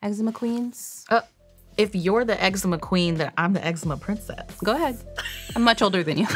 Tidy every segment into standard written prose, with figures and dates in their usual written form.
eczema queens? If you're the eczema queen, then I'm the eczema princess. Go ahead. I'm much older than you.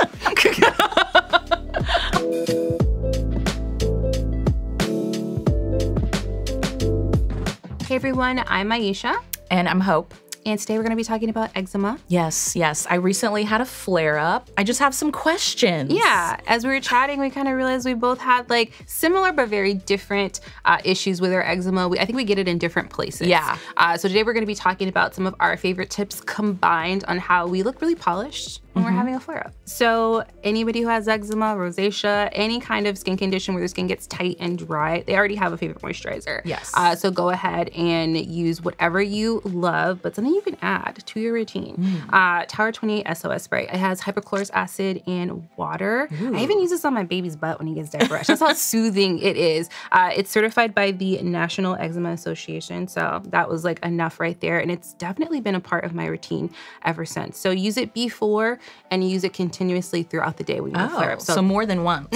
Hey everyone, I'm Myiesha. And I'm Hope. And today we're gonna be talking about eczema. Yes. I recently had a flare-up. I just have some questions. Yeah, as we were chatting, we kind of realized we both had like similar but very different issues with our eczema. I think we get it in different places. Yeah. So today we're gonna be talking about some of our favorite tips combined on how we look really polished when we're having a flare-up. So anybody who has eczema, rosacea, any kind of skin condition where the skin gets tight and dry, they already have a favorite moisturizer. Yes. So go ahead and use whatever you love, but something you can add to your routine. Tower 28 SOS Spray. It has hypochlorous acid and water. Ooh. I even use this on my baby's butt when he gets dry brushed. That's how soothing it is. It's certified by the National Eczema Association. So that was like enough right there. And it's definitely been a part of my routine ever since. So use it before and use it continuously throughout the day when you flare up. So more than once.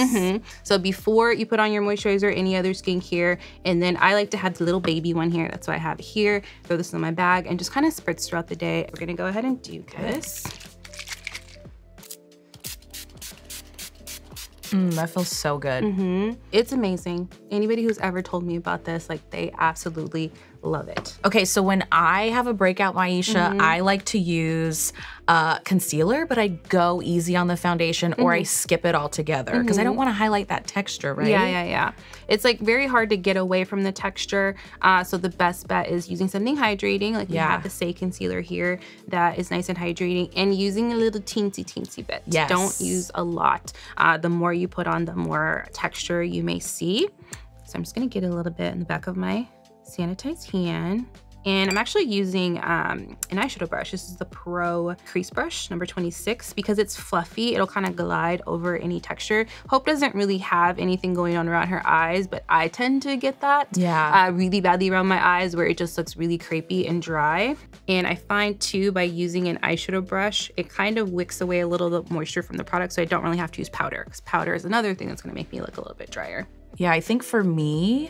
So before you put on your moisturizer, any other skincare, and then I like to have the little baby one here. That's why I have it here. Throw this in my bag and just kind of spritz throughout the day. We're gonna go ahead and do this. That feels so good. It's amazing. Anybody who's ever told me about this, like they absolutely love it. Okay, so when I have a breakout, Myiesha, I like to use concealer, but I go easy on the foundation or I skip it altogether because I don't want to highlight that texture, right? Yeah. It's like very hard to get away from the texture. So the best bet is using something hydrating. Like we have the Say concealer here that is nice and hydrating, and using a little teensy bit. Yes. Don't use a lot. The more you put on, the more texture you may see. So I'm just gonna get a little bit in the back of my sanitized hand. And I'm actually using an eyeshadow brush. This is the Pro Crease Brush, number 26, because it's fluffy. It'll kind of glide over any texture. Hope doesn't really have anything going on around her eyes, but I tend to get that really badly around my eyes where it just looks really crepey and dry. And I find too, by using an eyeshadow brush, it kind of wicks away a little of the moisture from the product, so I don't really have to use powder, because powder is another thing that's gonna make me look a little bit drier. Yeah, I think for me,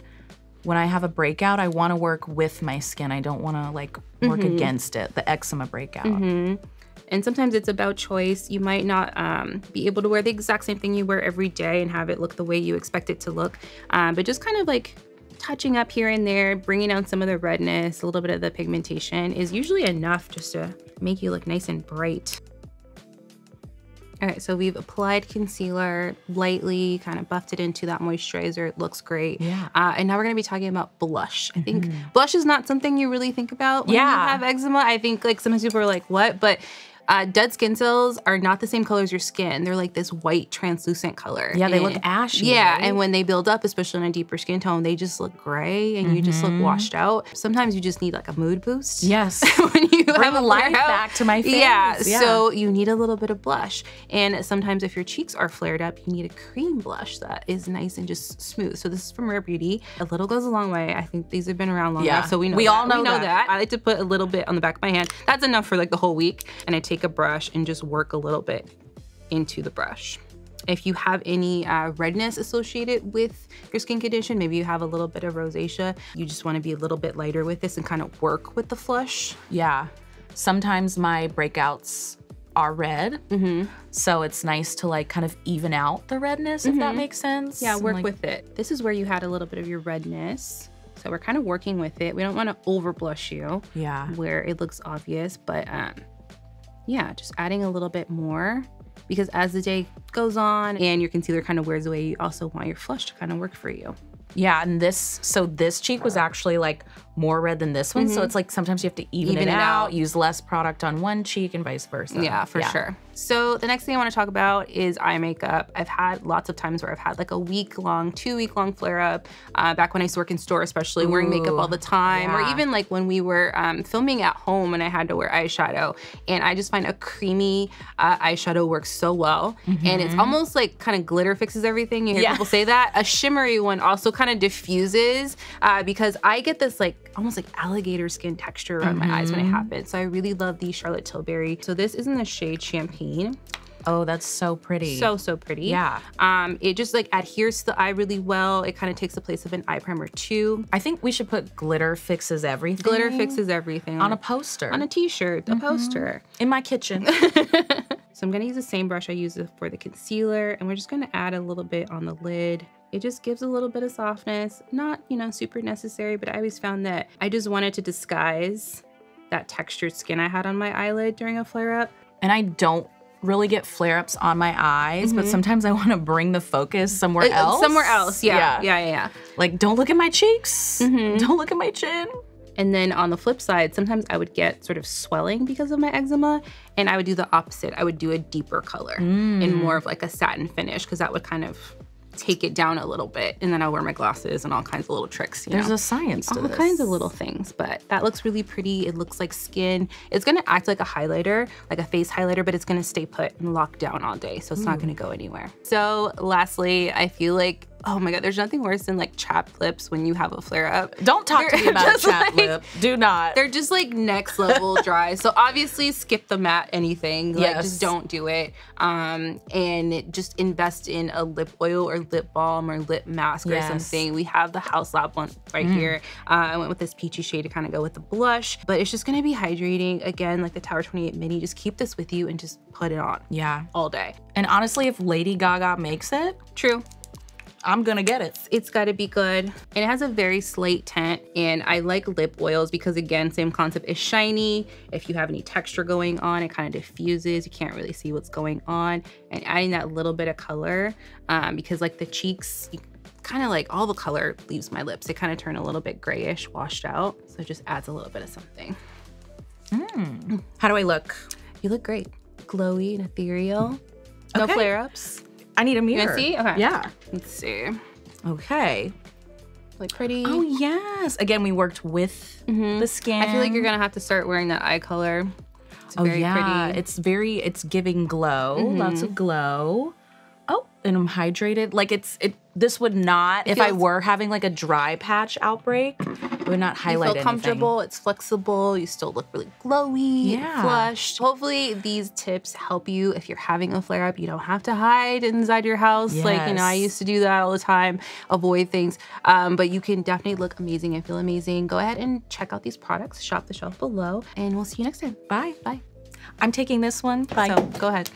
when I have a breakout, I want to work with my skin. I don't want to like work against it, the eczema breakout. And sometimes it's about choice. You might not be able to wear the exact same thing you wear every day and have it look the way you expect it to look. But just kind of like touching up here and there, bringing down some of the redness, a little bit of the pigmentation is usually enough just to make you look nice and bright. All right, so we've applied concealer lightly, kind of buffed it into that moisturizer. It looks great. Yeah. And now we're gonna be talking about blush. I think blush is not something you really think about when you have eczema. I think like sometimes people are like, what? But dead skin cells are not the same color as your skin. They're like this white translucent color. Yeah, they look ashy. Yeah, right? and when they build up, especially on a deeper skin tone, they just look gray and you just look washed out. Sometimes you just need like a mood boost. Yes. When you bring the life back to my face. Yeah, so you need a little bit of blush. And sometimes if your cheeks are flared up, you need a cream blush that is nice and just smooth. So this is from Rare Beauty. A little goes a long way. I think these have been around long enough, so we know all know that. I like to put a little bit on the back of my hand. That's enough for like the whole week. And I take a brush and just work a little bit into the brush. If you have any redness associated with your skin condition, maybe you have a little bit of rosacea, you just want to be a little bit lighter with this and kind of work with the flush. Yeah. Sometimes my breakouts are red, so it's nice to like kind of even out the redness, if that makes sense. Yeah, work like, with it. This is where you had a little bit of your redness. So we're kind of working with it. We don't want to over blush you where it looks obvious, but yeah, just adding a little bit more, because as the day goes on and your concealer kind of wears away, you also want your flush to kind of work for you. Yeah, and this cheek was actually like more red than this one. So it's like sometimes you have to even it out, use less product on one cheek and vice versa. Yeah, for sure. So the next thing I want to talk about is eye makeup. I've had lots of times where I've had like a week-long, 2-week-long flare-up. Back when I used to work in store, especially wearing makeup all the time, or even like when we were filming at home and I had to wear eyeshadow. And I just find a creamy eyeshadow works so well. And it's almost like kind of glitter fixes everything. You hear people say that. A shimmery one also kind of diffuses because I get this like almost like alligator skin texture around my eyes when it happens. So I really love the Charlotte Tilbury. So this is in the shade Champagne. Oh, that's so pretty. So pretty. Yeah. It just like adheres to the eye really well. It kind of takes the place of an eye primer too. I think we should put glitter fixes everything. Glitter fixes everything. On a poster. On a t-shirt, a poster. In my kitchen. So I'm gonna use the same brush I used for the concealer, and we're just gonna add a little bit on the lid. It just gives a little bit of softness. Not, you know, super necessary, but I always found that I just wanted to disguise that textured skin I had on my eyelid during a flare-up. And I don't really get flare-ups on my eyes, but sometimes I want to bring the focus somewhere else. Somewhere else, yeah. Like, don't look at my cheeks. Don't look at my chin. And then on the flip side, sometimes I would get sort of swelling because of my eczema, and I would do the opposite. I would do a deeper color and more of like a satin finish, because that would kind of take it down a little bit. And then I'll wear my glasses and all kinds of little tricks, you know? There's a science to all this. Kinds of little things, but that looks really pretty. It looks like skin. It's gonna act like a highlighter, like a face highlighter, but it's gonna stay put and locked down all day, so it's not gonna go anywhere. So lastly, I feel like, oh my God, there's nothing worse than like chapped lips when you have a flare up. Don't talk to me about a chapped lip. Do not. They're just like next level dry. So obviously skip the matte anything. Like just don't do it. And just invest in a lip oil or lip balm or lip mask or something. We have the House Lab one right here. I went with this peachy shade to kind of go with the blush, but it's just gonna be hydrating. Again, like the Tower 28 Mini, just keep this with you and just put it on. Yeah. All day. And honestly, if Lady Gaga makes it, true, I'm gonna get it. It's gotta be good. And it has a very slate tint, and I like lip oils because, again, same concept, it's shiny. If you have any texture going on, it kind of diffuses. You can't really see what's going on. And adding that little bit of color, because like the cheeks, kind of like all the color leaves my lips. They kind of turn a little bit grayish, washed out. So it just adds a little bit of something. How do I look? You look great. Glowy and ethereal. No flare-ups. I need a mirror. You wanna see? Okay. Yeah. Let's see. Okay. Like pretty. Oh yes. Again, we worked with the skin. I feel like you're gonna have to start wearing that eye color. It's very pretty. It's giving glow. Lots of glow. Oh, and I'm hydrated. Like this would not, if I were having like a dry patch outbreak, it would not highlight anything. You feel comfortable, it's flexible, you still look really glowy, flushed. Hopefully these tips help you if you're having a flare up. You don't have to hide inside your house. Like, you know, I used to do that all the time, avoid things. But you can definitely look amazing and feel amazing. Go ahead and check out these products, shop the shelf below, and we'll see you next time. Bye. Bye. I'm taking this one. Bye. So go ahead.